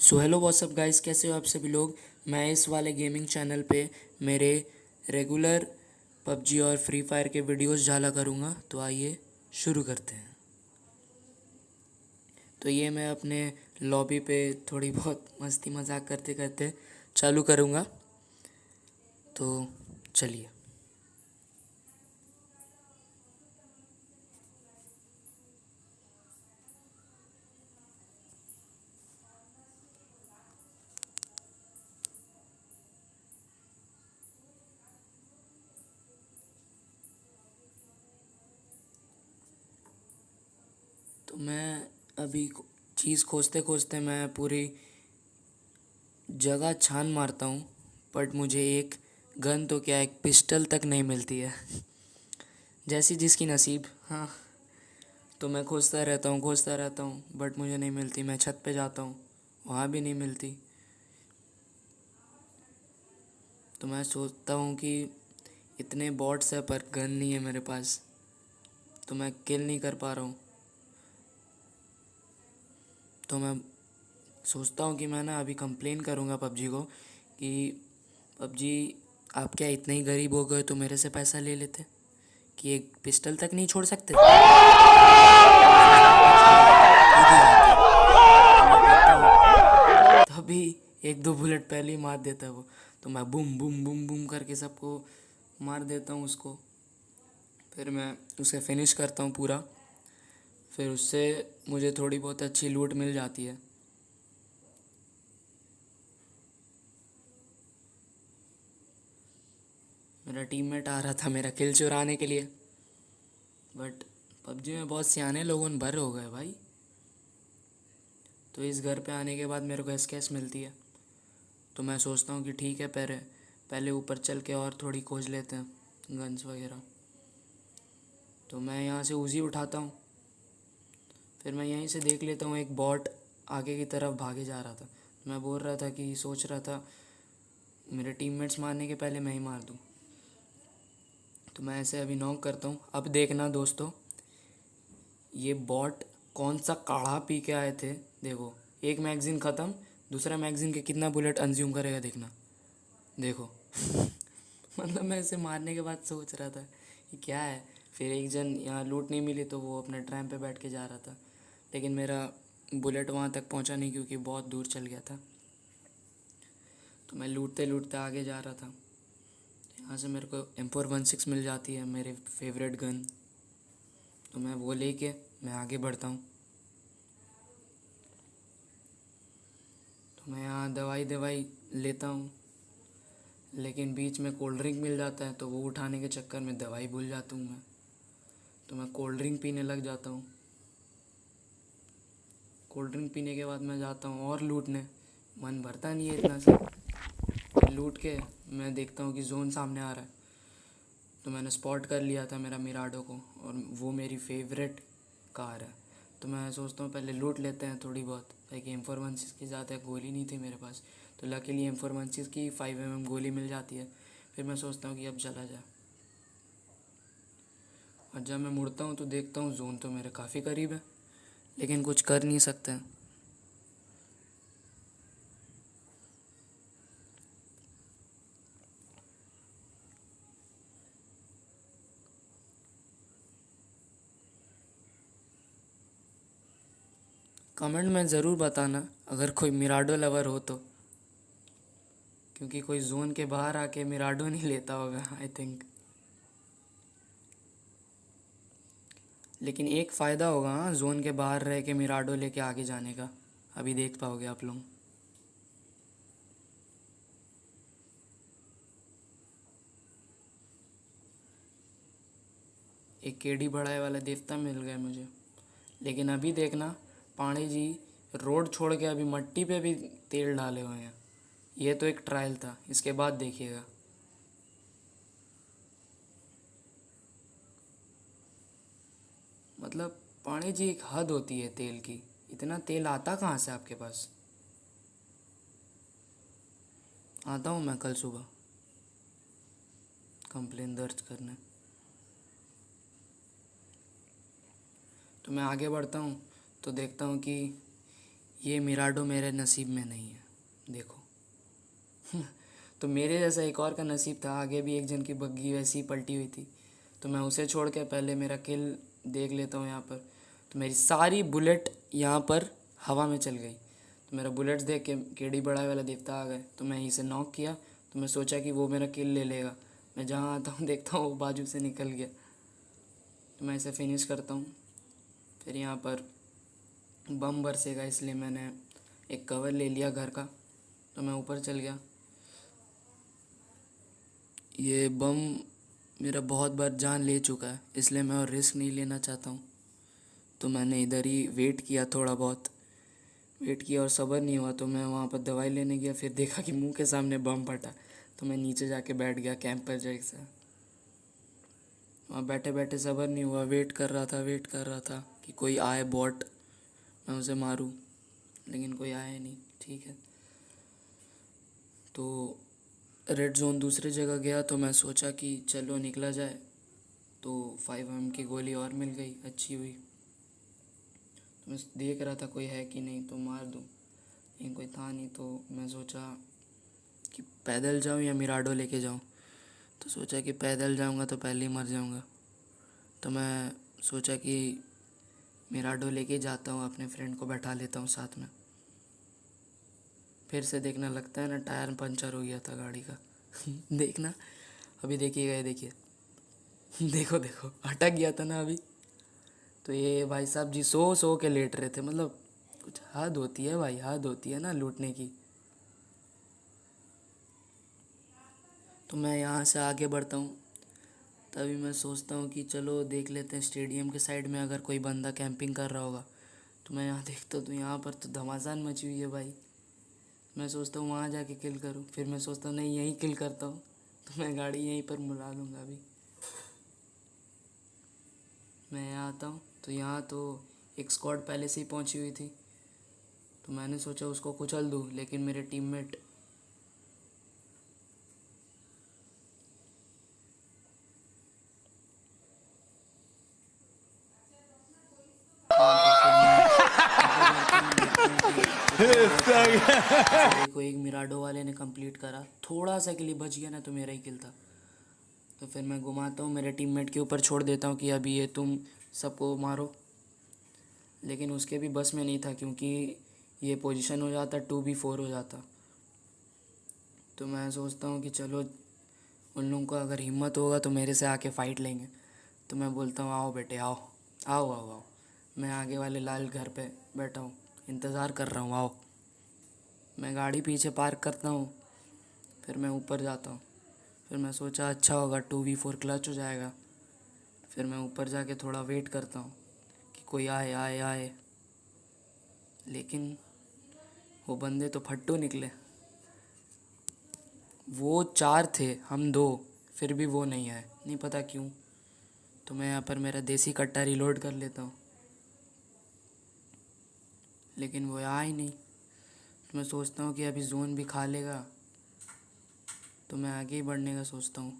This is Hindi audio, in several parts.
सो हेलो व्हाट्सअप गाइस, कैसे हो आप सभी लोग। मैं इस वाले गेमिंग चैनल पे मेरे रेगुलर पबजी और फ्री फायर के वीडियोस डाला करूँगा। तो आइए शुरू करते हैं। तो ये मैं अपने लॉबी पे थोड़ी बहुत मस्ती मजाक करते करते चालू करूँगा। तो चलिए। तो मैं अभी चीज़ खोजते खोजते मैं पूरी जगह छान मारता हूँ, बट मुझे एक गन तो क्या, एक पिस्टल तक नहीं मिलती है। जैसी जिसकी नसीब। हाँ, तो मैं खोजता रहता हूँ बट मुझे नहीं मिलती। मैं छत पे जाता हूँ, वहाँ भी नहीं मिलती। तो मैं सोचता हूँ कि इतने बॉट्स है पर गन नहीं है मेरे पास, तो मैं किल नहीं कर पा रहा हूँ। तो मैं सोचता हूँ कि मैं ना अभी कंप्लेन करूँगा पबजी को कि पबजी, आप क्या इतने ही गरीब हो गए तो मेरे से पैसा ले लेते कि एक पिस्टल तक नहीं छोड़ सकते। तभी एक दो बुलेट पहले ही मार देता है वो। तो मैं बूम बूम बूम बूम करके सबको मार देता हूँ उसको। फिर मैं उसे फिनिश करता हूँ पूरा। फिर उससे मुझे थोड़ी बहुत अच्छी लूट मिल जाती है। मेरा टीममेट आ रहा था मेरा किल चुराने के लिए, बट पबजी में बहुत सियाने लोगों ने भर हो गए भाई। तो इस घर पे आने के बाद मेरे को एसकेएस मिलती है। तो मैं सोचता हूँ कि ठीक है, पहले पहले ऊपर चल के और थोड़ी खोज लेते हैं गन्स वगैरह। तो मैं यहाँ से उजी उठाता हूँ। फिर मैं यहीं से देख लेता हूँ एक बॉट आगे की तरफ भागे जा रहा था। मैं बोल रहा था कि सोच रहा था मेरे टीममेट्स मारने के पहले मैं ही मार दूँ। तो मैं ऐसे अभी नॉक करता हूँ। अब देखना दोस्तों, ये बॉट कौन सा काढ़ा पी के आए थे। देखो, एक मैगज़ीन ख़त्म, दूसरा मैगज़ीन के कितना बुलेट कंज्यूम करेगा देखना। देखो। मतलब मैं इसे मारने के बाद सोच रहा था कि क्या है। फिर एक जन यहाँ लूट नहीं मिली तो वो अपने ट्रैम पे बैठ के जा रहा था, लेकिन मेरा बुलेट वहाँ तक पहुँचा नहीं क्योंकि बहुत दूर चल गया था। तो मैं लूटते लूटते आगे जा रहा था। यहाँ से मेरे को M416 मिल जाती है, मेरे फेवरेट गन। तो मैं वो लेके मैं आगे बढ़ता हूँ। तो मैं यहाँ दवाई दवाई लेता हूँ, लेकिन बीच में कोल्ड ड्रिंक मिल जाता है तो वो उठाने के चक्कर में दवाई भूल जाता हूँ मैं। तो मैं कोल्ड ड्रिंक पीने लग जाता हूँ। कोल्ड ड्रिंक पीने के बाद मैं जाता हूँ और लूटने। मन भरता नहीं है इतना सा। फिर लूट के मैं देखता हूँ कि जोन सामने आ रहा है। तो मैंने स्पॉट कर लिया था मेरा मिराडो को, और वो मेरी फेवरेट कार है। तो मैं सोचता हूँ पहले लूट लेते हैं थोड़ी बहुत, ताकि M416 की ज़्यादा गोली नहीं थी मेरे पास। तो लकीली M416 की 5mm गोली मिल जाती है। फिर मैं सोचता हूँ कि अब चला जाए। और जब मैं मुड़ता हूँ तो देखता हूँ जोन तो मेरे काफ़ी करीब है, लेकिन कुछ कर नहीं सकते। कमेंट में ज़रूर बताना अगर कोई मिराडो लवर हो तो, क्योंकि कोई जोन के बाहर आके मिराडो नहीं लेता होगा आई थिंक। लेकिन एक फ़ायदा होगा, हाँ, जोन के बाहर रह के मिराडो लेके आगे जाने का। अभी देख पाओगे आप लोग। एक केडी बढ़ाए वाला देवता मिल गया मुझे। लेकिन अभी देखना, पांडे जी रोड छोड़ के अभी मट्टी पे भी तेल डाले हुए हैं। ये तो एक ट्रायल था, इसके बाद देखिएगा। मतलब पांडे जी, एक हद होती है तेल की। इतना तेल आता कहाँ से आपके पास। आता हूँ मैं कल सुबह कंप्लेन दर्ज करने। तो मैं आगे बढ़ता हूँ तो देखता हूँ कि ये मिराडो मेरे नसीब में नहीं है, देखो। तो मेरे जैसा एक और का नसीब था, आगे भी एक जन की बग्गी वैसी ही पलटी हुई थी। तो मैं उसे छोड़ के पहले मेरा किल देख लेता हूँ यहाँ पर। तो मेरी सारी बुलेट यहाँ पर हवा में चल गई। तो मेरा बुलेट्स देख के केडी बड़ा वाला देवता आ गए। तो मैं इसे नॉक किया। तो मैं सोचा कि वो मेरा किल ले लेगा। मैं जहाँ आता हूँ देखता हूँ वो बाजू से निकल गया। तो मैं इसे फिनिश करता हूँ। फिर यहाँ पर बम बरसेगा, इसलिए मैंने एक कवर ले लिया घर का। तो मैं ऊपर चल गया। ये बम मेरा बहुत बार जान ले चुका है, इसलिए मैं और रिस्क नहीं लेना चाहता हूँ। तो मैंने इधर ही वेट किया, थोड़ा बहुत वेट किया और सब्र नहीं हुआ। तो मैं वहाँ पर दवाई लेने गया। फिर देखा कि मुंह के सामने बम फटा। तो मैं नीचे जाके बैठ गया कैंप पर जैसे। वहाँ बैठे बैठे सब्र नहीं हुआ, वेट कर रहा था कि कोई आए बॉट, मैं उसे मारूं। लेकिन कोई आया नहीं। ठीक है, तो रेड जोन दूसरी जगह गया। तो मैं सोचा कि चलो निकला जाए। तो 5mm की गोली और मिल गई, अच्छी हुई। तो मैं देख रहा था कोई है कि नहीं तो मार दूं, लेकिन कोई था नहीं। तो मैं सोचा कि पैदल जाऊं या मिराडो लेके जाऊं। तो सोचा कि पैदल जाऊंगा तो पहले ही मर जाऊंगा। तो मैं सोचा कि मिराडो लेके जाता हूँ, अपने फ्रेंड को बैठा लेता हूँ साथ में। फिर से देखना, लगता है ना टायर पंचर हो गया था गाड़ी का। देखना, अभी देखिएगा, ये देखिए। देखो देखो, अटक गया था ना अभी। तो ये भाई साहब जी सो के लेट रहे थे। मतलब कुछ हद होती है भाई, हद होती है ना लूटने की। तो मैं यहाँ से आगे बढ़ता हूँ। तभी मैं सोचता हूँ कि चलो देख लेते हैं स्टेडियम के साइड में अगर कोई बंदा कैंपिंग कर रहा होगा। तो मैं यहाँ देखता हूँ तो यहाँ पर तो घमासान मची हुई है भाई। मैं सोचता हूँ वहाँ जाके किल करूँ। फिर मैं सोचता हूँ नहीं, यहीं किल करता हूँ। तो मैं गाड़ी यहीं पर मुड़ा लूँगा अभी। मैं यहाँ आता हूँ तो यहाँ तो एक स्क्वाड पहले से ही पहुँची हुई थी। तो मैंने सोचा उसको कुचल दूँ, लेकिन मेरे टीममेट हाँ। तो फिर मैं आगे बढ़ता हूँ, देखता हूँ कि कितने लोग थे। फिर देखो एक मिराडो वाले ने कंप्लीट करा, थोड़ा सा के लिए बच गया ना, तो मेरा ही किल था। तो फिर मैं घुमाता हूँ, मेरे टीममेट के ऊपर छोड़ देता हूँ कि अभी ये तुम सबको मारो। लेकिन उसके भी बस में नहीं था, क्योंकि ये पोजीशन हो जाता 2v4 हो जाता। तो मैं सोचता हूँ कि चलो उन लोगों को अगर हिम्मत होगा तो मेरे से आके फ़ाइट लेंगे। तो मैं बोलता हूँ आओ बेटे आओ, आओ आओ आओ। मैं आगे वाले लाल घर पे बैठा हूँ, इंतज़ार कर रहा हूँ, आओ। मैं गाड़ी पीछे पार्क करता हूँ। फिर मैं ऊपर जाता हूँ। फिर मैं सोचा अच्छा होगा 2v4 क्लच हो जाएगा। फिर मैं ऊपर जाके थोड़ा वेट करता हूँ कि कोई आए आए आए। लेकिन वो बंदे तो फट्टू निकले। वो 4 थे, हम 2, फिर भी वो नहीं आए, नहीं पता क्यों। तो मैं यहाँ पर मेरा देसी कट्टा रिलोड कर लेता हूँ, लेकिन वो आया ही नहीं। तो मैं सोचता हूँ कि अभी जोन भी खा लेगा, तो मैं आगे ही बढ़ने का सोचता हूँ।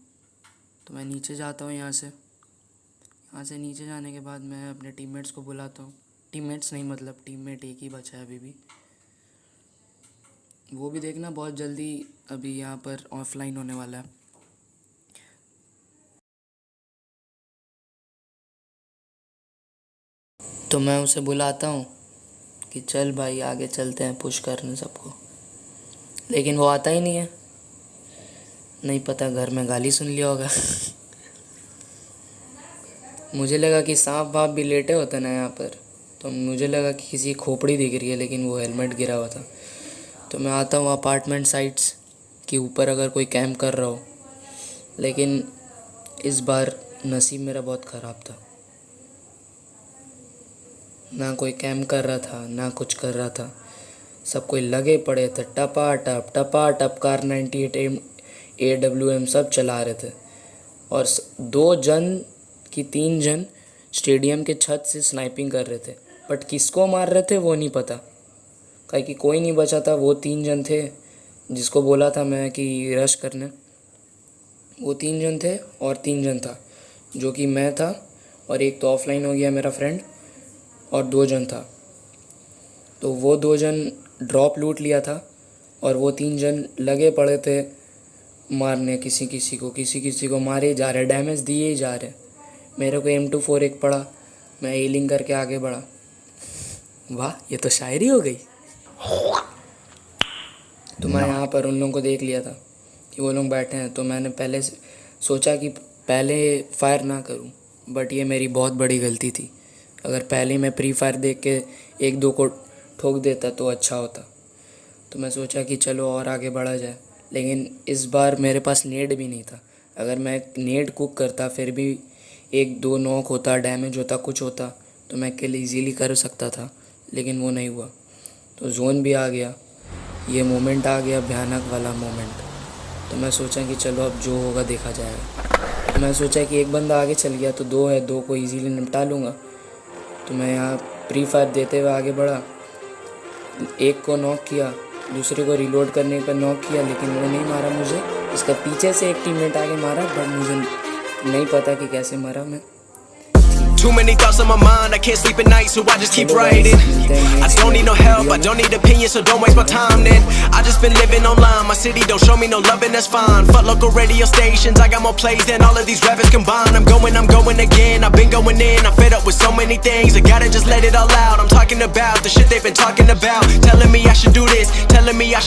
तो मैं नीचे जाता हूँ यहाँ से। यहाँ से नीचे जाने के बाद मैं अपने टीममेट्स को बुलाता हूँ। टीममेट्स नहीं, मतलब टीममेट एक ही बचा है अभी भी। वो भी देखना बहुत जल्दी अभी यहाँ पर ऑफलाइन होने वाला है। तो मैं उसे बुलाता हूँ कि चल भाई आगे चलते हैं, पुश करने सबको। लेकिन वो आता ही नहीं है। नहीं पता घर में गाली सुन लिया होगा। मुझे लगा कि सांप वाप भी लेटे होते ना यहाँ पर, तो मुझे लगा कि किसी की खोपड़ी दिख रही है, लेकिन वो हेलमेट गिरा हुआ था। तो मैं आता हूँ अपार्टमेंट साइट्स के ऊपर अगर कोई कैंप कर रहा हो। लेकिन इस बार नसीब मेरा बहुत ख़राब था, ना कोई कैंप कर रहा था ना कुछ कर रहा था। सब कोई लगे पड़े थे, टपा टप कार 98 AWM सब चला रहे थे। और 2 जन कि 3 जन स्टेडियम के छत से स्नाइपिंग कर रहे थे। बट किसको मार रहे थे वो नहीं पता, काहे कि कोई नहीं बचा था। वो 3 जन थे जिसको बोला था मैं कि रश करने, वो 3 जन थे। और 3 जन था जो कि मैं था, और एक तो ऑफलाइन हो गया मेरा फ्रेंड, और 2 जन था। तो वो 2 जन ड्रॉप लूट लिया था और वो 3 जन लगे पड़े थे मारने किसी किसी को मारे ही जा रहे, डैमेज दिए ही जा रहे। मेरे को M24 एक पड़ा, मैं हीलिंग करके आगे बढ़ा। वाह, ये तो शायरी हो गई। तो मैं यहाँ पर उन लोगों को देख लिया था कि वो लोग बैठे हैं, तो मैंने पहले सोचा कि पहले फायर ना करूं, बट ये मेरी बहुत बड़ी गलती थी। अगर पहले मैं प्री फायर देख के 1-2 को ठोक देता तो अच्छा होता। तो मैं सोचा कि चलो और आगे बढ़ा जाए, लेकिन इस बार मेरे पास नेड भी नहीं था। अगर मैं नेड कुक करता फिर भी 1-2 नॉक होता, डैमेज होता, कुछ होता तो मैं किल ईजीली कर सकता था, लेकिन वो नहीं हुआ। तो जोन भी आ गया, ये मोमेंट आ गया, भयानक वाला मोमेंट। तो मैं सोचा कि चलो अब जो होगा देखा जाएगा। तो मैं सोचा कि एक बंदा आगे चल गया तो 2 है, 2 को इजीली निपटा लूँगा। तो मैं यहाँ प्री फायर देते हुए आगे बढ़ा, एक को नॉक किया, दूसरे को रिलोड करने पर नॉक किया, लेकिन वो नहीं मारा मुझे। इसका पीछे से एक टीममेट आगे मारा, बट मुझे नहीं पता कि कैसे मारा मैं। Too many thoughts on my mind, I can't sleep at night, so I just keep writing. I don't need no help, I don't need opinions, so don't waste my time then. I just been living online, my city don't show me no love and that's fine. Fuck local radio stations, I got more plays than all of these rappers combined. I'm going again, I've been going in, I'm fed up with so many things, I gotta just let it all out. I'm talking about the shit they've been talking about, telling me I should do this, telling me I should